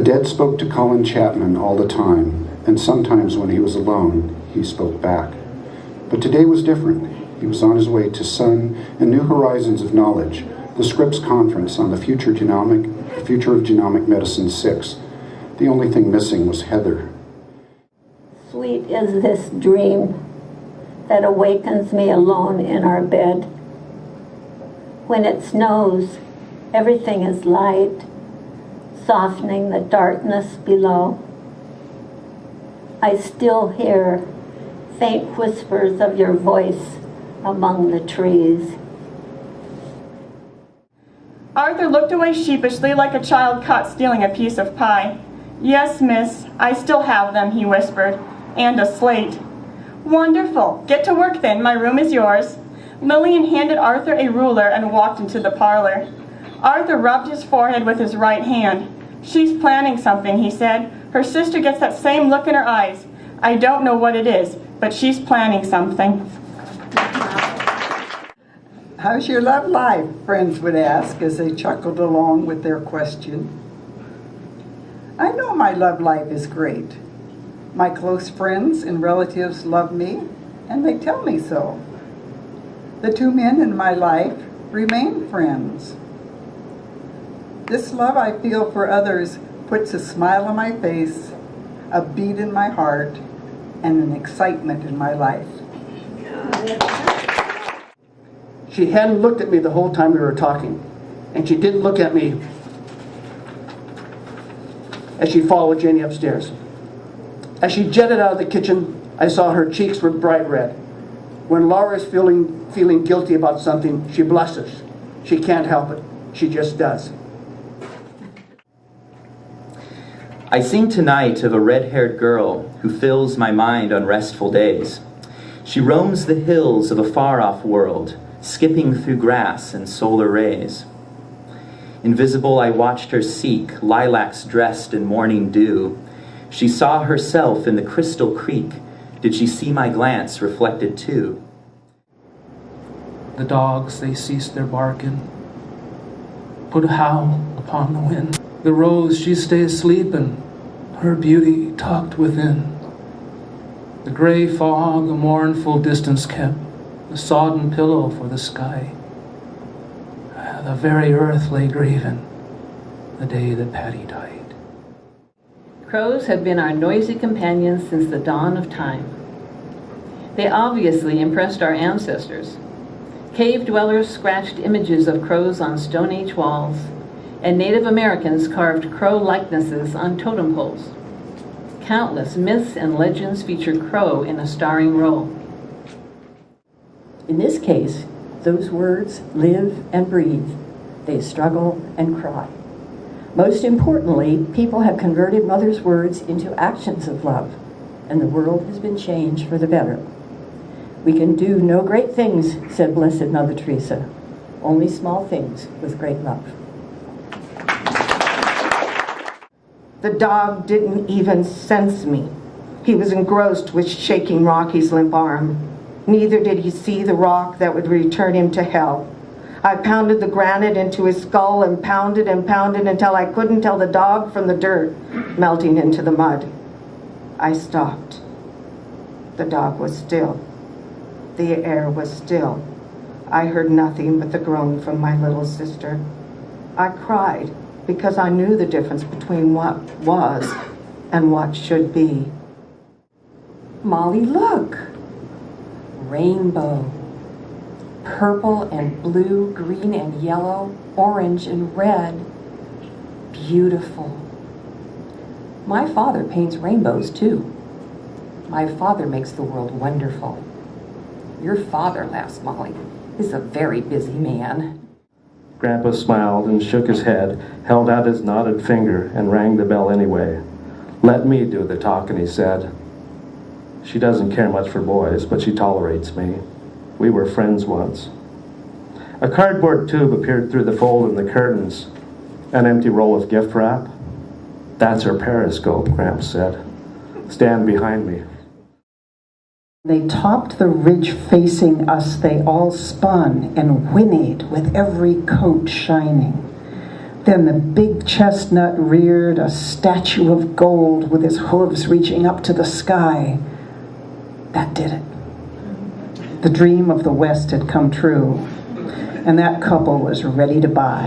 dead spoke to Colin Chapman all the time, and sometimes when he was alone, he spoke back. But today was different. He was on his way to Sun and New Horizons of Knowledge, the Scripps Conference on the Future of Genomic Medicine 6. The only thing missing was Heather. Sweet is this dream that awakens me alone in our bed. When it snows, everything is light, softening the darkness below. I still hear faint whispers of your voice among the trees. Arthur looked away sheepishly like a child caught stealing a piece of pie. "Yes, miss, I still have them," he whispered, "and a slate." "Wonderful. Get to work then. My room is yours." Lillian handed Arthur a ruler and walked into the parlor. Arthur rubbed his forehead with his right hand. "She's planning something," he said. "Her sister gets that same look in her eyes. I don't know what it is, but she's planning something." "How's your love life?" friends would ask as they chuckled along with their question. I know my love life is great. My close friends and relatives love me, and they tell me so. The two men in my life remain friends. This love I feel for others puts a smile on my face, a beat in my heart, and an excitement in my life. She hadn't looked at me the whole time we were talking, and she didn't look at me as she followed Jenny upstairs. As she jetted out of the kitchen, I saw her cheeks were bright red. When Laura is feeling guilty about something, she blushes. She can't help it. She just does. I sing tonight of a red-haired girl who fills my mind on restful days. She roams the hills of a far-off world, skipping through grass and solar rays. Invisible, I watched her seek lilacs dressed in morning dew. She saw herself in the crystal creek. Did she see my glance reflected too? The dogs, they ceased their barking, put a howl upon the wind. The rose, she stays sleeping, her beauty tucked within. The gray fog a mournful distance kept, the sodden pillow for the sky. The very earth lay grieving the day that Patty died. Crows have been our noisy companions since the dawn of time. They obviously impressed our ancestors. Cave dwellers scratched images of crows on Stone Age walls, and Native Americans carved crow likenesses on totem poles. Countless myths and legends feature crow in a starring role. In this case, those words live and breathe. They struggle and cry. Most importantly, people have converted Mother's words into actions of love, and the world has been changed for the better. We can do no great things, said Blessed Mother Teresa, only small things with great love. The dog didn't even sense me. He was engrossed with shaking Rocky's limp arm. Neither did he see the rock that would return him to hell. I pounded the granite into his skull and pounded until I couldn't tell the dog from the dirt melting into the mud. I stopped. The dog was still. The air was still. I heard nothing but the groan from my little sister. I cried because I knew the difference between what was and what should be. Molly, look! Rainbow. Purple and blue, green and yellow, orange and red. Beautiful. My father paints rainbows too. My father makes the world wonderful. Your father, laughed Molly, is a very busy man. Grandpa smiled and shook his head, held out his knotted finger, and rang the bell anyway. "Let me do the talking," he said. "She doesn't care much for boys, but she tolerates me. We were friends once." A cardboard tube appeared through the fold in the curtains. An empty roll of gift wrap. "That's her periscope," Gramps said. "Stand behind me." They topped the ridge facing us, they all spun and whinnied with every coat shining. Then the big chestnut reared, a statue of gold with his hooves reaching up to the sky. That did it. The dream of the West had come true, and that couple was ready to buy.